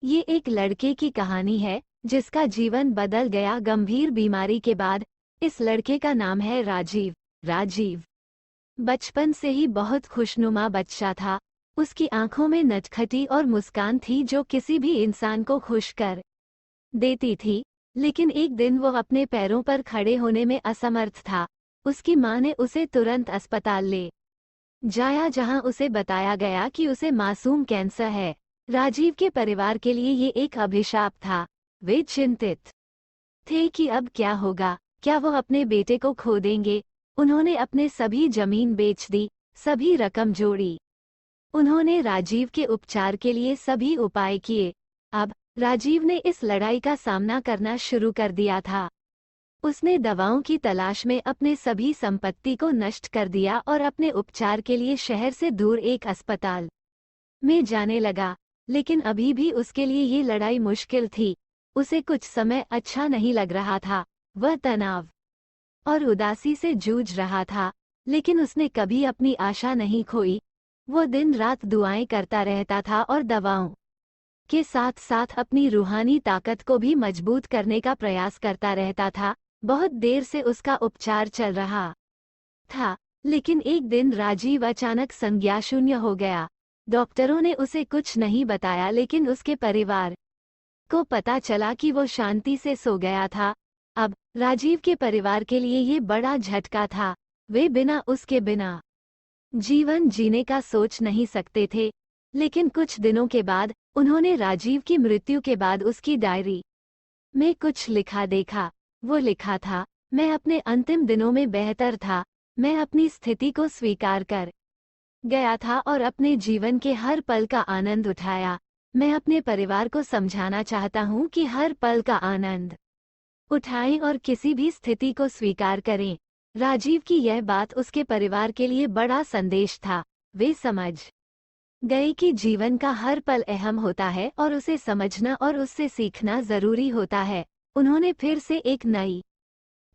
ये एक लड़के की कहानी है जिसका जीवन बदल गया गंभीर बीमारी के बाद। इस लड़के का नाम है राजीव। राजीव बचपन से ही बहुत खुशनुमा बच्चा था। उसकी आंखों में नटखटी और मुस्कान थी जो किसी भी इंसान को खुश कर देती थी। लेकिन एक दिन वो अपने पैरों पर खड़े होने में असमर्थ था। उसकी मां ने उसे तुरंत अस्पताल ले जाया, जहां उसे बताया गया कि उसे मासूम कैंसर है। राजीव के परिवार के लिए ये एक अभिशाप था। वे चिंतित थे कि अब क्या होगा, क्या वो अपने बेटे को खो देंगे। उन्होंने अपने सभी जमीन बेच दी, सभी रकम जोड़ी। उन्होंने राजीव के उपचार के लिए सभी उपाय किए। अब राजीव ने इस लड़ाई का सामना करना शुरू कर दिया था। उसने दवाओं की तलाश में अपने सभी संपत्ति को नष्ट कर दिया और अपने उपचार के लिए शहर से दूर एक अस्पताल में जाने लगा। लेकिन अभी भी उसके लिए ये लड़ाई मुश्किल थी। उसे कुछ समय अच्छा नहीं लग रहा था। वह तनाव और उदासी से जूझ रहा था, लेकिन उसने कभी अपनी आशा नहीं खोई। वो दिन रात दुआएं करता रहता था और दवाओं के साथ साथ अपनी रूहानी ताकत को भी मजबूत करने का प्रयास करता रहता था। बहुत देर से उसका उपचार चल रहा था, लेकिन एक दिन राजीव अचानक संज्ञाशून्य हो गया। डॉक्टरों ने उसे कुछ नहीं बताया, लेकिन उसके परिवार को पता चला कि वो शांति से सो गया था। अब राजीव के परिवार के लिए ये बड़ा झटका था। वे उसके बिना जीवन जीने का सोच नहीं सकते थे। लेकिन कुछ दिनों के बाद उन्होंने राजीव की मृत्यु के बाद उसकी डायरी में कुछ लिखा देखा। वो लिखा था, मैं अपने अंतिम दिनों में बेहतर था। मैं अपनी स्थिति को स्वीकार कर गया था और अपने जीवन के हर पल का आनंद उठाया। मैं अपने परिवार को समझाना चाहता हूँ कि हर पल का आनंद उठाएं और किसी भी स्थिति को स्वीकार करें। राजीव की यह बात उसके परिवार के लिए बड़ा संदेश था। वे समझ गए कि जीवन का हर पल अहम होता है और उसे समझना और उससे सीखना जरूरी होता है। उन्होंने फिर से एक नई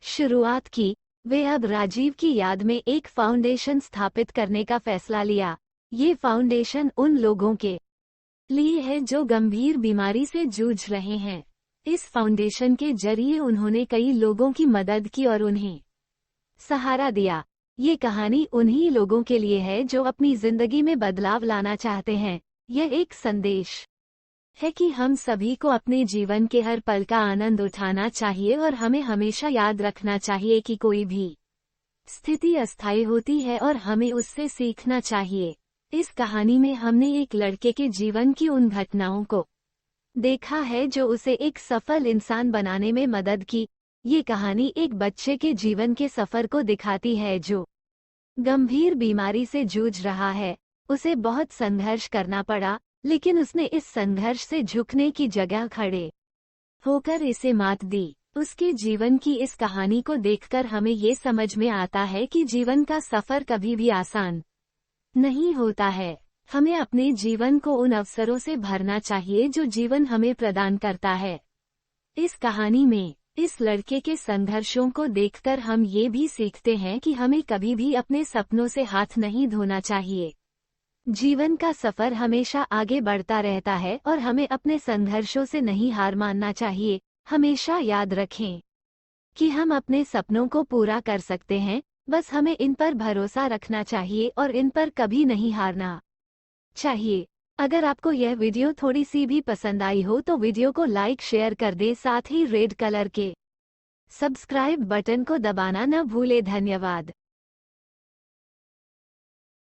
शुरुआत की। वे अब राजीव की याद में एक फाउंडेशन स्थापित करने का फैसला लिया। ये फाउंडेशन उन लोगों के लिए है जो गंभीर बीमारी से जूझ रहे हैं। इस फाउंडेशन के जरिए उन्होंने कई लोगों की मदद की और उन्हें सहारा दिया। ये कहानी उन्हीं लोगों के लिए है जो अपनी जिंदगी में बदलाव लाना चाहते हैं। यह एक संदेश है कि हम सभी को अपने जीवन के हर पल का आनंद उठाना चाहिए और हमें हमेशा याद रखना चाहिए कि कोई भी स्थिति अस्थायी होती है और हमें उससे सीखना चाहिए। इस कहानी में हमने एक लड़के के जीवन की उन घटनाओं को देखा है जो उसे एक सफल इंसान बनाने में मदद की। ये कहानी एक बच्चे के जीवन के सफर को दिखाती है जो गंभीर बीमारी से जूझ रहा है। उसे बहुत संघर्ष करना पड़ा, लेकिन उसने इस संघर्ष से झुकने की जगह खड़े होकर इसे मात दी। उसके जीवन की इस कहानी को देखकर हमें ये समझ में आता है कि जीवन का सफर कभी भी आसान नहीं होता है। हमें अपने जीवन को उन अवसरों से भरना चाहिए जो जीवन हमें प्रदान करता है। इस कहानी में इस लड़के के संघर्षों को देखकर हम ये भी सीखते हैं कि हमें कभी भी अपने सपनों से हाथ नहीं धोना चाहिए। जीवन का सफर हमेशा आगे बढ़ता रहता है और हमें अपने संघर्षों से नहीं हार मानना चाहिए। हमेशा याद रखें कि हम अपने सपनों को पूरा कर सकते हैं, बस हमें इन पर भरोसा रखना चाहिए और इन पर कभी नहीं हारना चाहिए। अगर आपको यह वीडियो थोड़ी सी भी पसंद आई हो तो वीडियो को लाइक शेयर कर दे, साथ ही रेड कलर के सब्सक्राइब बटन को दबाना न भूले। धन्यवाद।